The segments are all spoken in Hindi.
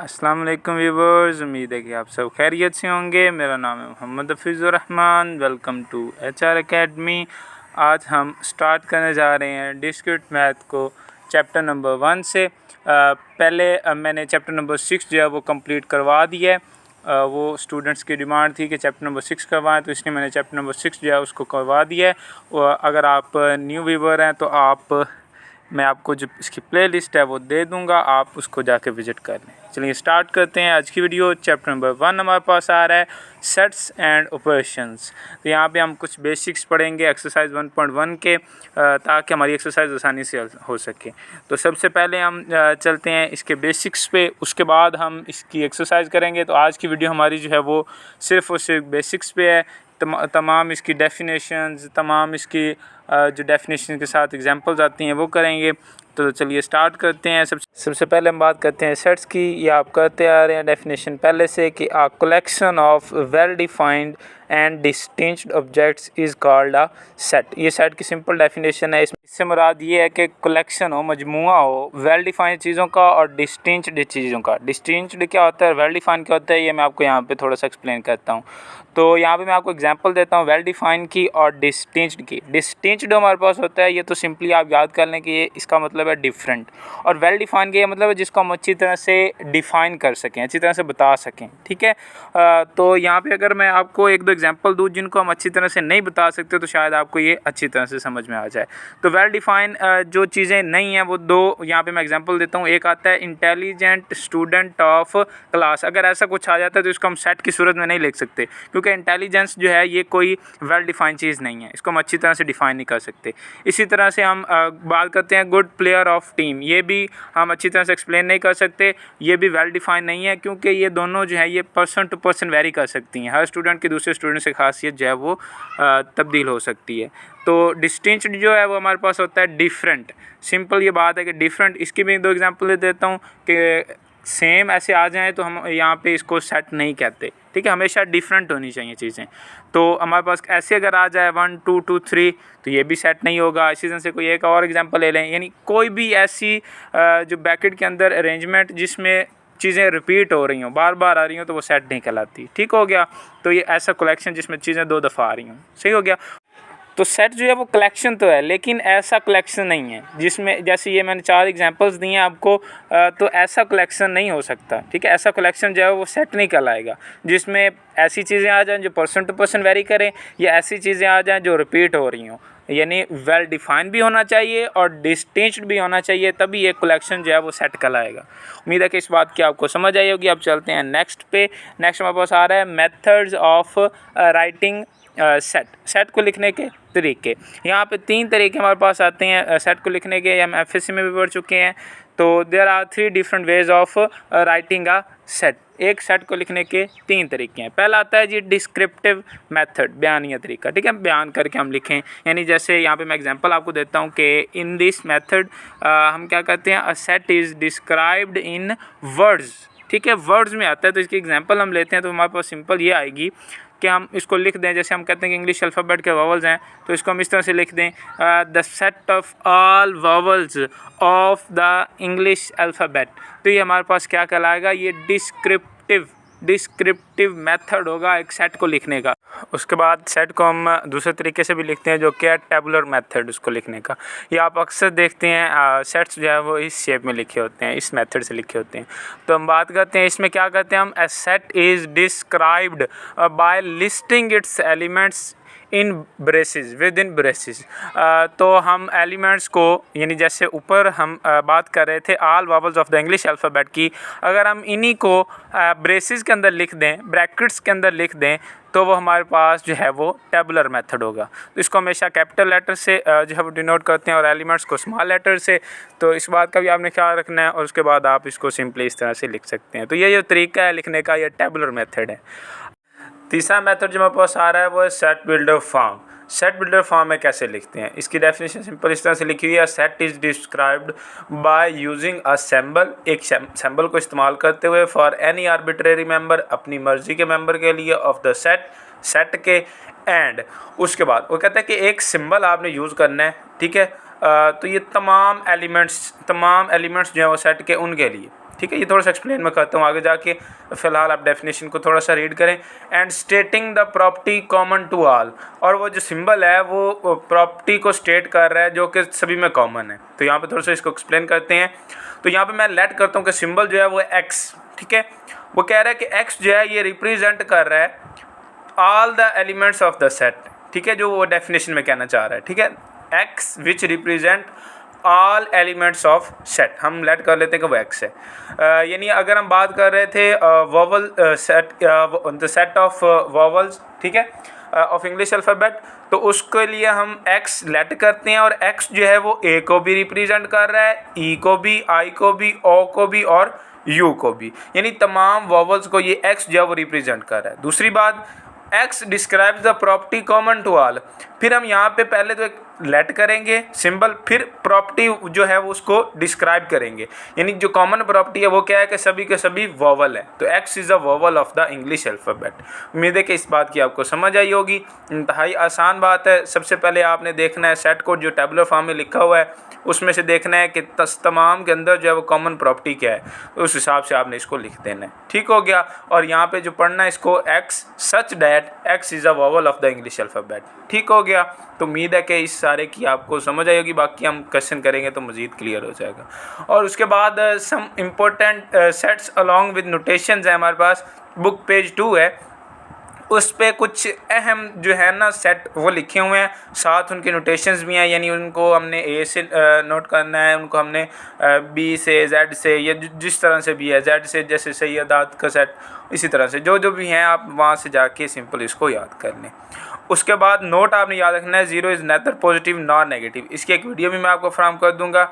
अस्सलाम वालेकुम व्यूवर्स, उम्मीद है कि आप सब खैरियत से होंगे। मेरा नाम है Mohammad Hafizurrahman. Welcome to HR academy. आज हम स्टार्ट करने जा रहे हैं डिस्क्रीट मैथ को चैप्टर नंबर 1 से। पहले मैंने चैप्टर नंबर 6 जो है वो कंप्लीट करवा दिया है। वो स्टूडेंट्स की डिमांड थी कि चैप्टर नंबर 6 करवाएं, तो इसलिए मैंने चैप्टर नंबर 6 जो है उसको करवा दिया है। अगर आप न्यू व्यूवर हैं तो मैं आपको जो इसकी प्लेलिस्ट है वो दे दूंगा, आप उसको जाके विज़िट कर लें। चलिए स्टार्ट करते हैं आज की वीडियो। चैप्टर नंबर 1 हमारे पास आ रहा है सेट्स एंड ऑपरेशंस। तो यहाँ पे हम कुछ बेसिक्स पढ़ेंगे एक्सरसाइज 1.1 के, ताकि हमारी एक्सरसाइज आसानी से हो सके। तो सबसे पहले हम चलते हैं इसके बेसिक्स पे, उसके बाद हम इसकी एक्सरसाइज करेंगे। तो आज की वीडियो हमारी जो है वो सिर्फ़ और सिर्फ बेसिक्स पे है। तमाम इसकी डेफिनेशंस, तमाम इसकी जो डेफिनेशन के साथ एग्जांपल्स आती हैं वो करेंगे। तो चलिए स्टार्ट करते हैं। सबसे पहले हम बात करते हैं सेट्स की। ये आप करते आ रहे हैं डेफिनेशन पहले से कि a collection of well defined and distinct objects is called a set. ये सेट की सिंपल डेफिनेशन है। इससे मुराद ये है कि कलेक्शन हो, मजमुआ हो वेल डिफाइंड चीज़ों का और डिस्टिंक्ट चीज़ों का। डिस्टिंक्ट क्या होता है, वेल डिफाइंड क्या होता है, ये मैं आपको यहाँ पे थोड़ा सा एक्सप्लेन करता हूँ। तो यहाँ पे मैं आपको एग्जांपल देता हूँ वेल डिफाइंड की और डिस्टिंक्ट की। डिस्टिंक्ट हमारे पास होता है, ये तो सिंपली आप याद कर लें कि ये इसका मतलब है डिफरेंट। और वेल डिफाइंड का मतलब है जिसको हम अच्छी तरह से डिफ़ाइन कर सकें, अच्छी तरह से बता सकें। ठीक है। तो यहाँ पे अगर मैं आपको एक दो एग्जांपल दूँ जिनको हम अच्छी तरह से नहीं बता सकते, तो शायद आपको ये अच्छी तरह से समझ में आ जाए। तो वेल डिफाइन जो चीज़ें नहीं हैं वो दो यहाँ पे मैं एग्जांपल देता हूँ। एक आता है इंटेलिजेंट स्टूडेंट ऑफ क्लास। अगर ऐसा कुछ आ जाता है तो इसको हम सेट की सूरत में नहीं लिख सकते, क्योंकि इंटेलिजेंस जो है ये कोई वेल डिफाइंड चीज़ नहीं है, इसको हम अच्छी तरह से डिफ़ाइन नहीं कर सकते। इसी तरह से हम बात करते हैं गुड प्लेयर ऑफ टीम। ये भी हम अच्छी तरह से एक्सप्लेन नहीं कर सकते, ये भी वेल डिफाइंड नहीं है, क्योंकि ये दोनों जो है ये पर्सन टू पर्सन वेरी कर सकती हैं। हर स्टूडेंट की दूसरे स्टूडेंट से खासियत जो है वो तब्दील हो सकती है। तो डिस्टिंक्ट जो है वो हमारे पास होता है डिफरेंट। सिंपल ये बात है कि डिफरेंट। इसकी भी दो एग्जांपल दे देता हूँ कि सेम ऐसे आ जाएँ तो हम यहाँ पे इसको सेट नहीं कहते। ठीक है, हमेशा डिफरेंट होनी चाहिए चीज़ें। तो हमारे पास ऐसे अगर आ जाए 1 2 2 3 तो ये भी सेट नहीं होगा। इसी तरह से कोई एक और एग्जांपल ले लें, यानी कोई भी ऐसी जो ब्रैकेट के अंदर अरेंजमेंट जिसमें चीज़ें रिपीट हो रही हों, बार बार आ रही हों, तो वो सेट नहीं कहलाती। ठीक हो गया। तो ये ऐसा कलेक्शन जिसमें चीज़ें 2 दफ़ा आ रही हों, सही हो गया। तो सेट जो है वो कलेक्शन तो है, लेकिन ऐसा कलेक्शन नहीं है जिसमें, जैसे ये मैंने 4 एग्जांपल्स दिए हैं आपको, तो ऐसा कलेक्शन नहीं हो सकता। ठीक है, ऐसा कलेक्शन जो है वो सेट नहीं कहलाएगा जिसमें ऐसी चीज़ें आ जाएं जो पर्सन टू पर्सन वेरी करें, या ऐसी चीज़ें आ जाएं जो रिपीट हो रही हों। यानी वेल डिफाइंड भी होना चाहिए और डिस्टिंक्ट भी होना चाहिए, तभी ये कलेक्शन जो है वो सेट कहलाएगा। उम्मीद है कि इस बात की आपको समझ आई होगी। अब चलते हैं नेक्स्ट पे। नेक्स्ट हमारे पास आ रहा है मेथड्स ऑफ राइटिंग सेट को लिखने के तरीके। यहाँ पे 3 तरीके हमारे पास आते हैं सेट को लिखने के। हम FSC में भी पढ़ चुके हैं। तो there are 3 different ways of writing a set. एक सेट को लिखने के 3 तरीके हैं। पहला आता है जी डिस्क्रिप्टिव मेथड, बयानिया तरीका। ठीक है, बयान करके हम लिखें। यानी जैसे यहाँ पे मैं एग्जांपल आपको देता हूँ कि इन दिस मेथड हम क्या कहते हैं, a set is described in words. ठीक है, वर्ड्स में आता है। तो इसकी एग्जांपल हम लेते हैं तो हमारे पास सिंपल ये आएगी कि हम इसको लिख दें। जैसे हम कहते हैं कि इंग्लिश अल्फ़ाबेट के वावल्स हैं, तो इसको हम इस तरह से लिख दें, the set of all vowels of the English alphabet. तो ये हमारे पास क्या कहलाएगा, ये डिस्क्रिप्टिव मेथड होगा एक सेट को लिखने का। उसके बाद सेट को हम दूसरे तरीके से भी लिखते हैं, जो कि है टेबुलर मेथड उसको लिखने का। ये आप अक्सर देखते हैं सेट्स जो है वो इस शेप में लिखे होते हैं, इस मेथड से लिखे होते हैं। तो हम बात करते हैं इसमें क्या कहते हैं हम, a set is described by listing its elements in braces, within braces. तो हम एलिमेंट्स को, यानी जैसे ऊपर हम बात कर रहे थे all vowels of the English alphabet की, अगर हम इन्हीं को ब्रेसेस के अंदर लिख दें, ब्रैकेट्स के अंदर लिख दें, तो वो हमारे पास जो है वो टेबुलर मेथड होगा। तो इसको हमेशा कैपिटल लेटर से जो है वो डिनोट करते हैं और एलिमेंट्स को स्मॉल लेटर से। तो इस बात का भी आपने ख्याल रखना है, और उसके बाद आप इसको सिंपली इस तरह से लिख सकते हैं। तो ये जो तरीका है लिखने का, ये टेबुलर मेथड है। तीसरा मेथड जो हमारे पास आ रहा है वो है set builder form. Set builder form में कैसे लिखते हैं, इसकी डेफिनेशन सिंपल इस तरह से लिखी हुई है, set is described by using a symbol, एक सिंबल को इस्तेमाल करते हुए, फॉर एनी आर्बिट्रेरी मेंबर, अपनी मर्जी के मेंबर के लिए, ऑफ द सेट के, एंड उसके बाद वो कहता है कि एक सिंबल आपने यूज़ करना है। ठीक है, तो ये तमाम एलिमेंट्स जो है वो सेट के उनके लिए, ठीक है, ये थोड़ा सा एक्सप्लेन मैं करता हूँ आगे जाके, फिलहाल आप डेफिनेशन को थोड़ा सा रीड करें। And stating the property common to all, और वो जो सिंबल है वो प्रॉपर्टी को स्टेट कर रहा है जो कि सभी में कॉमन है। तो यहाँ पे थोड़ा सा इसको एक्सप्लेन करते हैं। तो यहाँ पे मैं लेट करता हूँ कि सिंबल जो है वो एक्स, ठीक है, वो कह रहा है कि एक्स जो है ये रिप्रेजेंट कर रहा है all the elements of the set, ठीक है, जो वो डेफिनेशन में कहना चाह रहा है, ठीक है, x which represent all elements of set, हम लेट कर लेते हैं कि वो एक्स है। यानी अगर हम बात कर रहे थे vowel set, the set of vowels, ठीक है, ऑफ इंग्लिश अल्फ़ाबेट, तो उसके लिए हम एक्स लेट करते हैं, और एक्स जो है वो ए को भी रिप्रेजेंट कर रहा है, ई को भी, आई को भी, ओ को भी और यू को भी, यानी तमाम वोवल्स को ये एक्स जो है वो रिप्रेजेंट कर रहा है। दूसरी बात, X describes the property common to all, फिर हम यहाँ पे पहले तो एक लेट करेंगे सिंबल, फिर प्रॉपर्टी जो है वो उसको डिस्क्राइब करेंगे, यानी जो कॉमन प्रॉपर्टी है वो क्या है कि सभी के सभी वोवल है। तो x is a vowel of the English alphabet. उम्मीद है कि इस बात की आपको समझ आई होगी। इंतहाई आसान बात है। सबसे पहले आपने देखना है सेट कोड जो टेबुलर फॉर्म में लिखा हुआ है उसमें से देखना है कि तमाम के अंदर जो है वो कॉमन प्रॉपर्टी क्या है, उस हिसाब से आपने इसको लिख देना है। ठीक हो गया। और यहाँ पे जो पढ़ना है इसको x such that x is a vowel of the English alphabet. ठीक हो गया। तो उम्मीद है कि इस सारे की आपको समझ आई होगी। बाकी हम क्वेश्चन करेंगे तो मज़ीद क्लियर हो जाएगा। और उसके बाद some important sets along with notations है हमारे पास। बुक पेज 2 है, उस पर कुछ अहम जो है ना सेट वो लिखे हुए हैं, साथ उनके नोटेशंस भी हैं, यानी उनको हमने ए से नोट करना है, उनको हमने बी से, जेड से, या जिस तरह से भी है, जेड से जैसे सैयदात का सेट, इसी तरह से जो जो भी हैं आप वहाँ से जाके सिंपल इसको याद कर लें। उसके बाद नोट आपने याद रखना है, zero is neither positive nor negative. इसकी एक वीडियो भी मैं आपको फराहम कर दूंगा,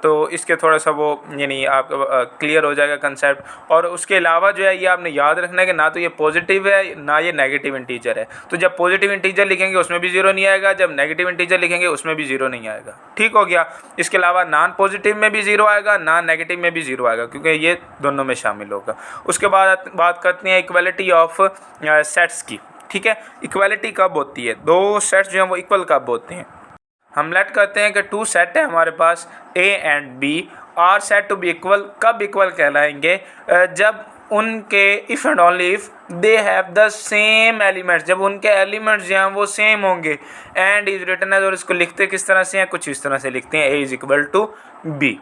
तो इसके थोड़ा सा वो यानी आपका क्लियर हो जाएगा कंसेप्ट। और उसके अलावा जो है ये आपने याद रखना है कि ना तो ये पॉजिटिव है ना ये नेगेटिव इंटीजर है। तो जब पॉजिटिव इंटीजर लिखेंगे उसमें भी ज़ीरो नहीं आएगा, जब नेगेटिव इंटीजर लिखेंगे उसमें भी ज़ीरो नहीं आएगा। ठीक हो गया। इसके अलावा नॉन पॉजिटिव में भी ज़ीरो आएगा, नॉन नेगेटिव में भी ज़ीरो आएगा, क्योंकि ये दोनों में शामिल होगा। उसके बाद बात करते हैं इक्वलिटी ऑफ सेट्स की। ठीक है, इक्वलिटी कब होती है, दो सेट्स जो हैं वो इक्वल कब होते हैं। हम लेट करते हैं कि टू सेट है हमारे पास A and B are said to be equal. कब इक्वल कहलाएंगे, जब उनके if and only if they have the same elements, जब उनके एलिमेंट्स जो हैं वो सेम होंगे। एंड इज रिटन एज, और इसको लिखते किस तरह से हैं, कुछ इस तरह से लिखते हैं, ए इज इक्वल टू बी।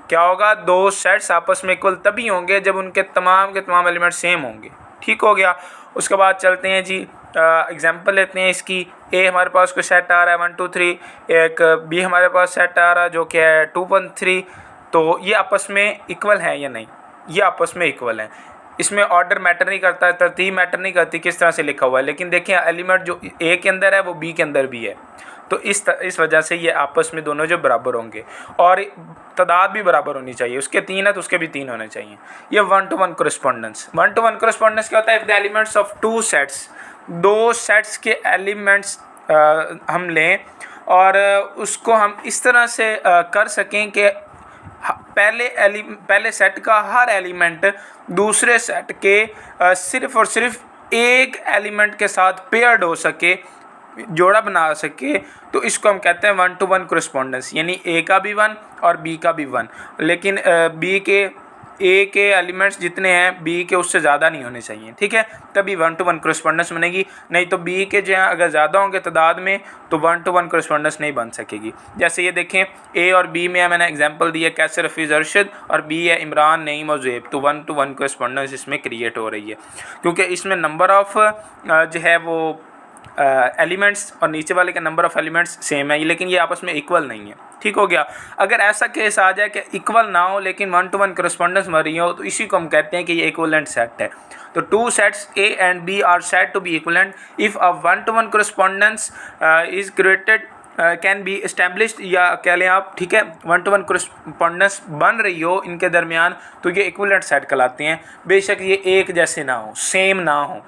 क्या होगा, दो सेट्स आपस में इक्वल तभी होंगे जब उनके तमाम के तमाम एलिमेंट्स सेम होंगे। ठीक हो गया। उसके बाद चलते हैं जी, एग्जांपल लेते हैं इसकी। ए हमारे पास कोई सेट आ रहा है 1 2 3, एक बी हमारे पास सेट आ रहा है जो कि है 2 1 3। तो ये आपस में इक्वल है या नहीं, ये आपस में इक्वल है। इसमें ऑर्डर मैटर नहीं करता है, तरतीब मैटर नहीं करती किस तरह से लिखा हुआ है, लेकिन देखिए एलिमेंट जो ए के अंदर है वो बी के अंदर भी है। तो इस वजह से ये आपस में दोनों जो बराबर होंगे, और तादाद भी बराबर होनी चाहिए। उसके 3 है तो उसके भी 3 होने चाहिए। ये 1 to 1 कोरेस्पोंडेंस। 1 to 1 कोरेस्पोंडेंस क्या होता है, if the elements of two sets, दो सेट्स के एलिमेंट्स हम लें और उसको हम इस तरह से कर सकें कि पहले सेट का हर एलिमेंट दूसरे सेट के सिर्फ और सिर्फ एक एलिमेंट के साथ पेयर्ड हो सके, जोड़ा बना सके, तो इसको हम कहते हैं 1 to 1 कोरेस्पोंडेंस। यानी ए का भी 1 और बी का भी 1, लेकिन बी के ए के एलिमेंट्स जितने हैं बी के उससे ज़्यादा नहीं होने चाहिए। ठीक है, तभी 1 to 1 कोरेस्पोंडेंस बनेगी। नहीं तो बी के जो हैं अगर ज़्यादा होंगे तादाद में तो 1 to 1 कोरेस्पोंडेंस नहीं बन सकेगी। जैसे ये देखें, ए और बी में मैंने एग्जांपल दिया कैसर, हफीज़, अरशद, और बी है इमरान, नईम और ज़ुएब। तो 1 to 1 कोरेस्पोंडेंस इसमें क्रिएट हो रही है, क्योंकि इसमें नंबर ऑफ़ जो है वो एलिमेंट्स और नीचे वाले के नंबर ऑफ़ एलिमेंट्स सेम है, लेकिन ये आपस में इक्वल नहीं है। ठीक हो गया। अगर ऐसा केस आ जाए कि इक्वल ना हो लेकिन 1 to 1 कोरेस्पोंडेंस मर रही हो, तो इसी को हम कहते हैं कि ये इक्विवेलेंट सेट है। तो two sets A and B are said to be equivalent if a 1 to 1 correspondence is created can be established, या कह लें आप, ठीक है, 1 to 1 कोरेस्पोंडेंस बन रही हो इनके दरमियान, तो ये इक्विवेलेंट सेट कहलाते हैं। बेशक ये एक जैसे ना हो, सेम ना हो,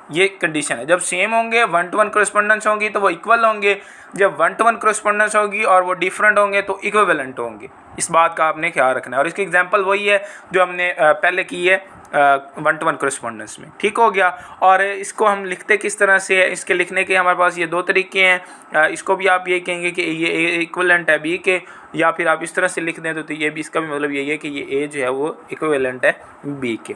ये कंडीशन है। जब सेम होंगे 1 to 1 कोरेस्पोंडेंस होंगी तो वो इक्वल होंगे, जब 1 to 1 कोरेस्पोंडेंस होगी और वो डिफरेंट होंगे तो इक्विवेलेंट होंगे। इस बात का आपने ख्याल रखना है। और इसकी एग्जांपल वही है जो हमने पहले की है 1 to 1 करस्पॉन्डेंस में। ठीक हो गया। और इसको हम लिखते किस तरह से है, इसके लिखने के हमारे पास ये 2 तरीके हैं। इसको भी आप ये कहेंगे कि ये इक्विवेलेंट है बी के, या फिर आप इस तरह से लिख दें तो ये भी, इसका भी मतलब यही है कि ये ए जो है वो इक्विवेलेंट है बी के।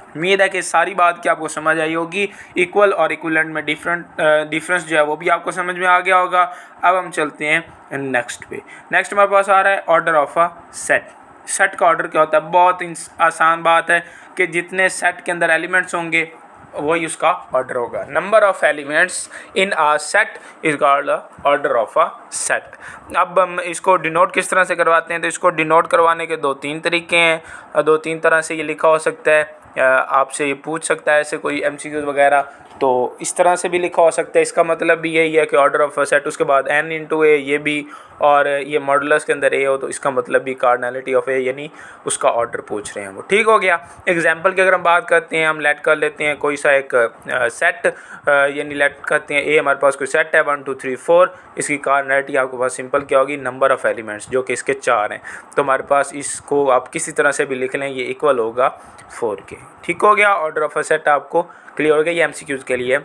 उम्मीद है कि सारी बात की आपको समझ आई होगी। इक्वल और इक्विवेलेंट में डिफरेंस जो है वो भी आपको समझ में आ गया होगा। अब हम चलते हैं नेक्स्ट पे। नेक्स्ट हमारे पास आ रहा है order of a set. Set का ऑर्डर क्या होता है? बहुत आसान बात है कि जितने सेट के अंदर एलिमेंट्स होंगे वही उसका ऑर्डर होगा। Number of elements in a set is called order of a set. अब हम इसको डिनोट किस तरह से करवाते हैं? तो इसको डिनोट करवाने के 2-3 तरीके हैं। 2-3 तरह से ये लिखा हो सकता है। आपसे ये पूछ सकता है ऐसे कोई MCQs वगैरह, तो इस तरह से भी लिखा हो सकता है। इसका मतलब भी यही है कि ऑर्डर ऑफ अ सेट, उसके बाद n इंटू ए, ये भी, और ये मॉडुलस के अंदर ए हो तो इसका मतलब भी कार्डिनलिटी ऑफ ए, यानी उसका ऑर्डर पूछ रहे हैं वो। ठीक हो गया। एग्जांपल की अगर हम बात करते हैं, हम लेट कर लेते हैं कोई सा एक सेट, यानी लेट करते हैं ए हमारे पास कोई सेट है 1 2 3 4। इसकी कार्डिनलिटी आपके पास सिंपल क्या होगी? नंबर ऑफ एलिमेंट्स, जो कि इसके 4 हैं। तो हमारे पास इसको आप किसी तरह से भी लिख लें, ये इक्वल होगा 4 के। ठीक हो गया। ऑर्डर ऑफ अ सेट आपको क्लियर हो गया। ये MCQs के लिए,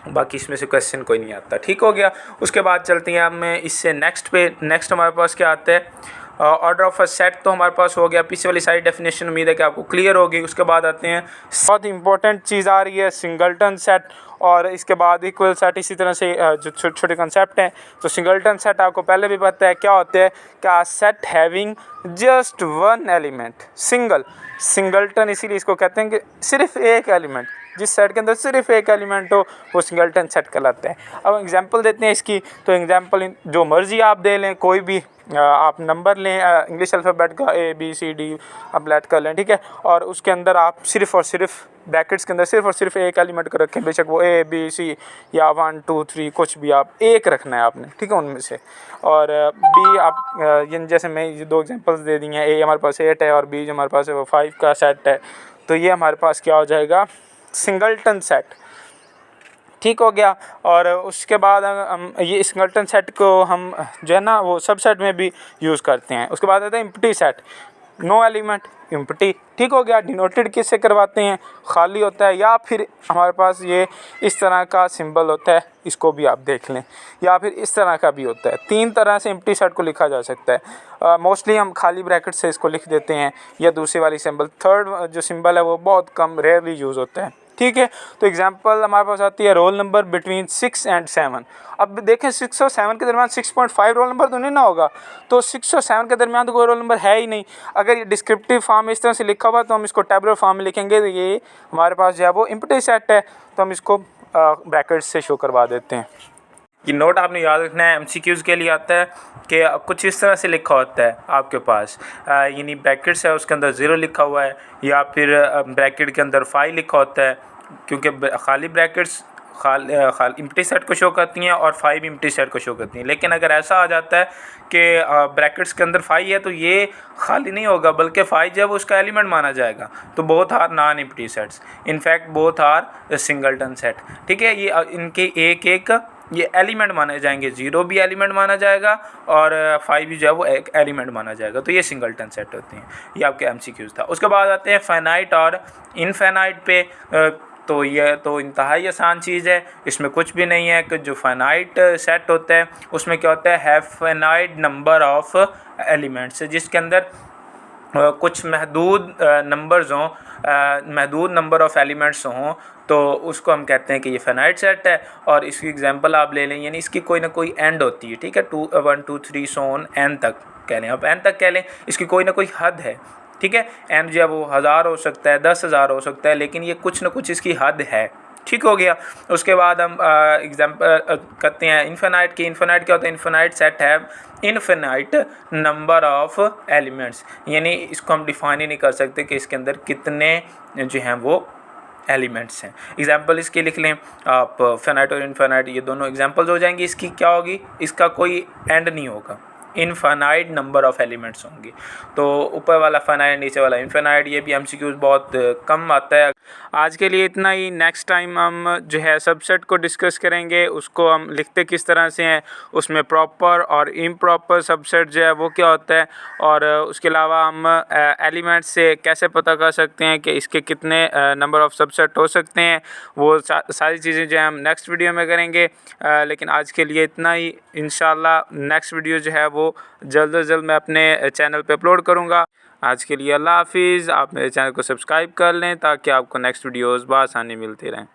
बाकी इसमें से क्वेश्चन कोई नहीं आता। ठीक हो गया। उसके बाद चलते हैं अब इससे नेक्स्ट पे। नेक्स्ट हमारे पास क्या आता है? ऑर्डर ऑफ अ सेट तो हमारे पास हो गया। पीछे वाली सारी डेफिनेशन उम्मीद है कि आपको क्लियर होगी। उसके बाद आते हैं, बहुत इंपॉर्टेंट चीज़ आ रही है, सिंगलटन सेट, और इसके बाद इक्वल सेट। इसी तरह से जो छोटे छोटे कंसेप्ट हैं। तो सिंगलटन सेट आपको पहले भी पता है क्या होते हैं। क्या? Set having just 1 element. Singleton इसीलिए इसको कहते हैं कि सिर्फ एक एलिमेंट, जिस सेट के अंदर सिर्फ एक एलिमेंट हो वो सिंगलटन सेट कहलाता है। अब एग्जांपल देते हैं इसकी। तो एग्जांपल जो मर्ज़ी आप दे लें, कोई भी आप नंबर लें इंग्लिश अल्फ़ाबेट का ABCD आप लेट कर लें, ठीक है। और उसके अंदर आप सिर्फ और सिर्फ ब्रैकेट्स के अंदर सिर्फ और सिर्फ एक एलिमेंट को रखें, बेशक वो ABC या 1 2 3 कुछ भी, आप एक रखना है आपने, ठीक है, उनमें से। और B आप ये जैसे मैं ये 2 एग्जांपल्स दे दी हैं। A हमारे पास 8 है और B जो हमारे पास है वो 5 का सेट है। तो ये हमारे पास क्या हो जाएगा? Singleton set. ठीक हो गया। और उसके बाद हम ये सिंगलटन सेट को हम जो है ना वो सबसेट में भी यूज़ करते हैं। उसके बाद आता है empty set, no element, empty. ठीक हो गया। डिनोटेड किससे करवाते हैं? खाली होता है, या फिर हमारे पास ये इस तरह का सिंबल होता है, इसको भी आप देख लें, या फिर इस तरह का भी होता है। 3 तरह से एम्प्टी सेट को लिखा जा सकता है। मोस्टली हम खाली ब्रैकेट से इसको लिख देते हैं, या दूसरी वाली सिंबल, थर्ड जो सिंबल है वो बहुत कम, रेयरली यूज़ होता है। ठीक है। तो एग्जांपल हमारे पास आती है रोल नंबर बिटवीन 6 and 7। अब देखें 6 और 7 के दरमियान 6.5 रोल नंबर तो नहीं ना होगा। तो 6 और 7 के दरमियान तो कोई रोल नंबर है ही नहीं। अगर ये डिस्क्रिप्टिव फॉर्म में इस तरह से लिखा हुआ तो हम इसको टेबुलर फॉर्म में लिखेंगे, तो ये हमारे पास जो है वो एम्प्टी सेट है। तो हम इसको ब्रैकेट से शो करवा देते हैं। ये नोट आपने याद रखना है, MCQs के लिए आता है कि कुछ इस तरह से लिखा होता है आपके पास, यानी ब्रैकेट्स है उसके अंदर 0 लिखा हुआ है, या फिर ब्रैकेट के अंदर 5 लिखा होता है, क्योंकि खाली ब्रैकेट्स खाली एम्प्टी सेट को शो करती हैं और 5 एम्प्टी सेट को शो करती हैं। लेकिन अगर ऐसा आ जाता है कि ब्रैकेट्स के अंदर 5 है तो ये खाली नहीं होगा, बल्कि 5 जब उसका एलिमेंट माना जाएगा। तो both are non empty sets, in fact both are singleton set. ठीक है। ये इनके एक एक ये एलिमेंट माने जाएंगे, 0 भी एलिमेंट माना जाएगा और 5 भी जो है वो एक एलिमेंट माना जाएगा। तो ये सिंगलटन सेट होते हैं। ये आपके MCQs था। उसके बाद आते हैं फाइनाइट और इनफाइनाइट पे। तो ये तो इंतहाई आसान चीज़ है, इसमें कुछ भी नहीं है कि जो फाइनाइट सेट होता है उसमें क्या होता है, have finite number of elements, जिसके अंदर कुछ महदूद नंबर्स हों, महदूद नंबर ऑफ़ एलिमेंट्स हों, तो उसको हम कहते हैं कि ये फाइनाइट सेट है। और इसकी एग्जांपल आप ले लें, यानी इसकी कोई ना कोई एंड होती है। ठीक है। 1 2 3 सो ऑन n तक कह लें, आप n तक कह लें, इसकी कोई ना कोई हद है। ठीक है। n जो है वो 1000 हो सकता है, 10,000 हो सकता है, लेकिन ये कुछ ना कुछ इसकी हद है। ठीक हो गया। उसके बाद हम एग्जांपल करते हैं इनफाइनाइट की। इनफाइनाइट क्या होता है? इनफाइनाइट सेट है इनफाइनाइट नंबर ऑफ एलिमेंट्स, यानी इसको हम डिफाइन ही नहीं कर सकते कि इसके अंदर कितने जो हैं वो एलिमेंट्स हैं। एग्जांपल इसके लिख लें आप, फाइनाइट और इनफाइनाइट, ये दोनों एग्जांपल्स हो जाएंगी। इसकी क्या होगी? इसका कोई एंड नहीं होगा। इनफाइनाइट नंबर ऑफ एलिमेंट्स होंगे। तो ऊपर वाला फाइनाइट, नीचे वाला इनफाइनाइट, ये भी एमसीक्यूज बहुत कम आता है। आज के लिए इतना ही। नेक्स्ट टाइम हम जो है सबसेट को डिस्कस करेंगे, उसको हम लिखते किस तरह से हैं, उसमें प्रॉपर और इम्प्रॉपर सबसेट जो है वो क्या होता है, और उसके अलावा हम एलिमेंट से कैसे पता कर सकते हैं कि इसके कितने नंबर ऑफ सबसेट हो सकते हैं, वो सारी चीज़ें जो है हम नेक्स्ट वीडियो में करेंगे। लेकिन आज के लिए इतना ही। इंशाल्लाह नेक्स्ट वीडियो जो है वो जल्द से जल्द मैं अपने चैनल पे अपलोड करूँगा। आज के लिए अल्लाह हाफिज़। आप मेरे चैनल को सब्सक्राइब कर लें ताकि आपको नेक्स्ट वीडियोज़ बआसानी मिलती रहें।